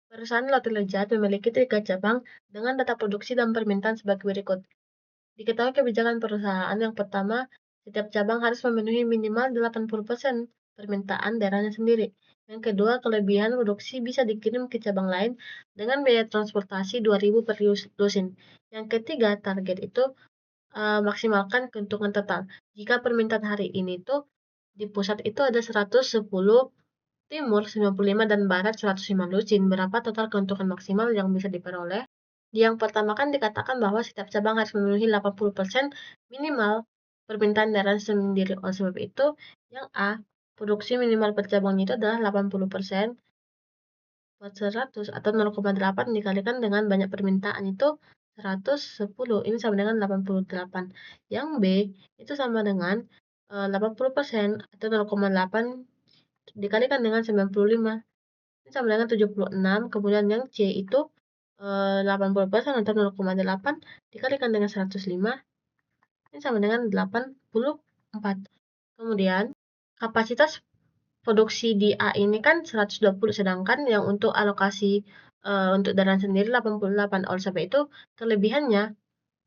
Perusahaan Roti Lezat memiliki 3 cabang dengan data produksi dan permintaan sebagai berikut. Diketahui kebijakan perusahaan yang pertama, setiap cabang harus memenuhi minimal 80% permintaan daerahnya sendiri. Yang kedua, kelebihan produksi bisa dikirim ke cabang lain dengan biaya transportasi 2.000 per lusin. Yang ketiga, target itu maksimalkan keuntungan total. Jika permintaan hari ini tuh di pusat itu ada 110, timur 95, dan barat 105 lusin, berapa total keuntungan maksimal yang bisa diperoleh? Yang pertama kan dikatakan bahwa setiap cabang harus memenuhi 80% minimal permintaan daerah sendiri. Oleh sebab itu, yang A, produksi minimal per cabangnya itu adalah 80% per 100 atau 0,8 dikalikan dengan banyak permintaan itu 110. Ini sama dengan 88. Yang B itu sama dengan 80% atau 0,8 dikalikan dengan 95. Ini sama dengan 76. Kemudian yang C itu 80% atau 0,8 dikalikan dengan 105. Ini sama dengan 84. Kemudian kapasitas produksi di A ini kan 120, sedangkan yang untuk alokasi untuk daerah sendiri 88. Oleh sebab itu kelebihannya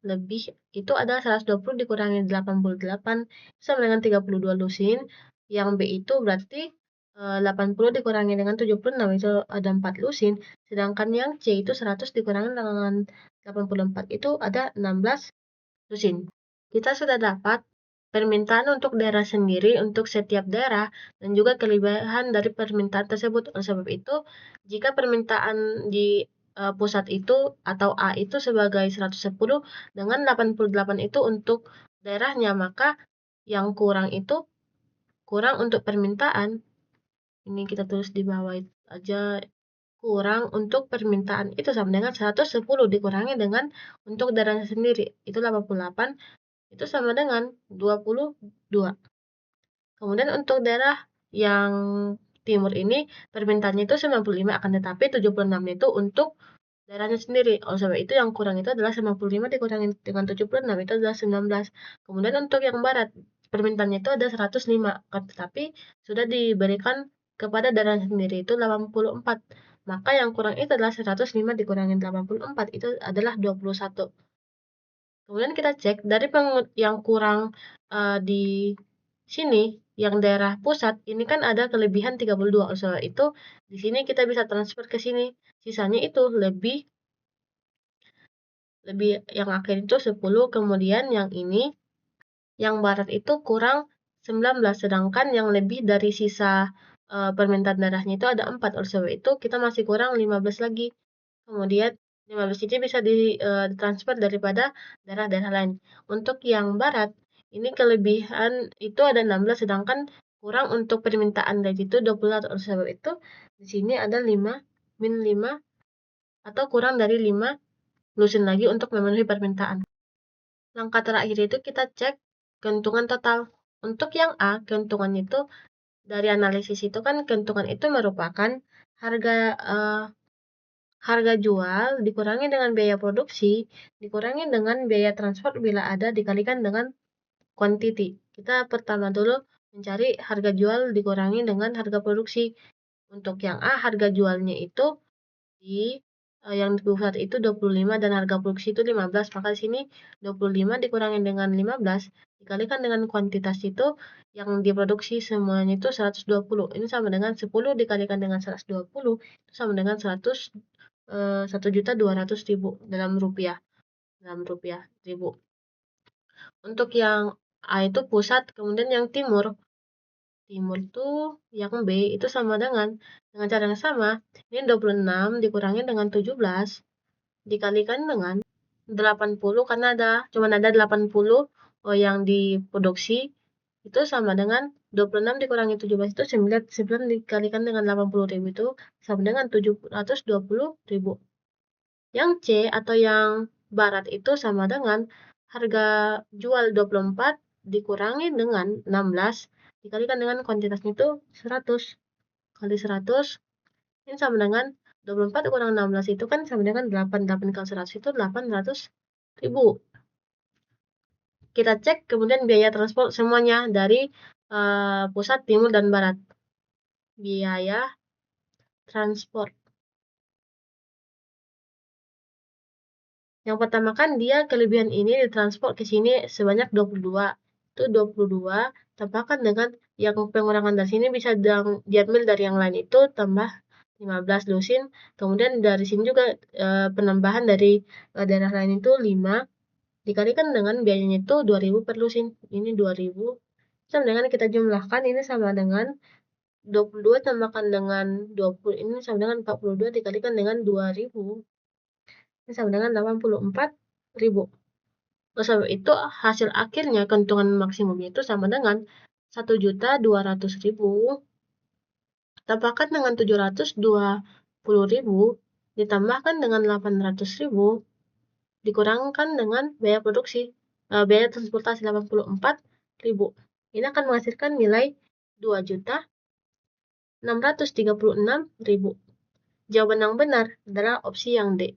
lebih itu adalah 120 dikurangi 88 sama dengan 32 lusin. Yang B itu berarti 80 dikurangi dengan 76 itu ada 4 lusin. Sedangkan yang C itu 100 dikurangi dengan 84 itu ada 16 lusin. Kita sudah dapat permintaan untuk daerah sendiri untuk setiap daerah dan juga kelebihan dari permintaan tersebut. Oleh sebab itu, jika permintaan di pusat itu atau A itu sebagai 110 dengan 88 itu untuk daerahnya, maka yang kurang itu kurang untuk permintaan. Ini kita tulis di bawah aja, kurang untuk permintaan itu sama dengan 110 dikurangi dengan untuk daerahnya sendiri itu 88, itu sama dengan 22. Kemudian untuk daerah yang timur ini permintaannya itu 95, akan tetapi 76 itu untuk daerahnya sendiri. Oleh sebab itu yang kurang itu adalah 95 dikurangi dengan 76 itu adalah 19. Kemudian untuk yang barat permintaannya itu ada 105, akan tetapi sudah diberikan kepada daerahnya sendiri itu 84. Maka yang kurang itu adalah 105 dikurangi 84 itu adalah 21. Kemudian kita cek dari yang kurang di sini, yang daerah pusat, ini kan ada kelebihan 32. Oleh sebab itu, di sini kita bisa transfer ke sini. Sisanya itu lebih yang akhir itu 10, kemudian yang ini, yang barat itu kurang 19, sedangkan yang lebih dari sisa permintaan daerahnya itu ada 4. Oleh sebab itu, kita masih kurang 15 lagi. Kemudian 15 ini bisa ditransfer daripada daerah-daerah lain. Untuk yang barat, ini kelebihan itu ada 16, sedangkan kurang untuk permintaan dari itu 20. Oleh sebab itu, di sini ada 5 min 5 atau kurang dari 5 lusin lagi untuk memenuhi permintaan. Langkah terakhir itu kita cek keuntungan total. Untuk yang A, keuntungan itu dari analisis itu kan keuntungan itu merupakan harga harga jual dikurangi dengan biaya produksi, dikurangi dengan biaya transport bila ada, dikalikan dengan quantity. Kita pertama dulu mencari harga jual dikurangi dengan harga produksi. Untuk yang A, harga jualnya itu di yang di pusat itu 25 dan harga produksi itu 15. Maka di sini 25 dikurangi dengan 15 dikalikan dengan kuantitas itu yang diproduksi semuanya itu 120. Ini sama dengan 10 dikalikan dengan 120 itu sama dengan 1.200.000 dalam rupiah ribu. Untuk yang A itu pusat, kemudian yang timur tuh yang B itu sama dengan cara yang sama. Ini 26 dikurangi dengan 17 dikalikan dengan 80 karena cuma ada 80 yang diproduksi, itu sama dengan 26 dikurangi 17 itu 9 dikalikan dengan 80.000 itu sama dengan 720.000. Yang C atau yang barat itu sama dengan harga jual 24 dikurangi dengan 16 dikalikan dengan kuantitasnya itu 100 kali 100 ini sama dengan 24 kurang 16 itu kan sama dengan 8. 8 kali 100 itu 800.000. Kita cek kemudian biaya transport semuanya dari pusat, timur, dan barat. Biaya transport. Yang pertama kan dia kelebihan ini ditransport ke sini sebanyak 22. Itu 22 tambahkan dengan yang pengurangan dari sini bisa diambil dari yang lain itu tambah 15 lusin. Kemudian dari sini juga penambahan dari daerah lain itu 5 dikalikan dengan biayanya itu 2000 per lusin. Ini 2000 sama dengan kita jumlahkan ini sama dengan 22 tambahkan dengan 20 ini sama dengan 42 dikalikan dengan 2000 ini sama dengan 84.000. Oleh sebab itu hasil akhirnya keuntungan maksimumnya itu sama dengan 1.200.000 tambahkan dengan 720.000 ditambahkan dengan 800.000 dikurangkan dengan biaya produksi biaya transportasi 84.000. Ini akan menghasilkan nilai 2.636.000. Jawaban yang benar adalah opsi yang D.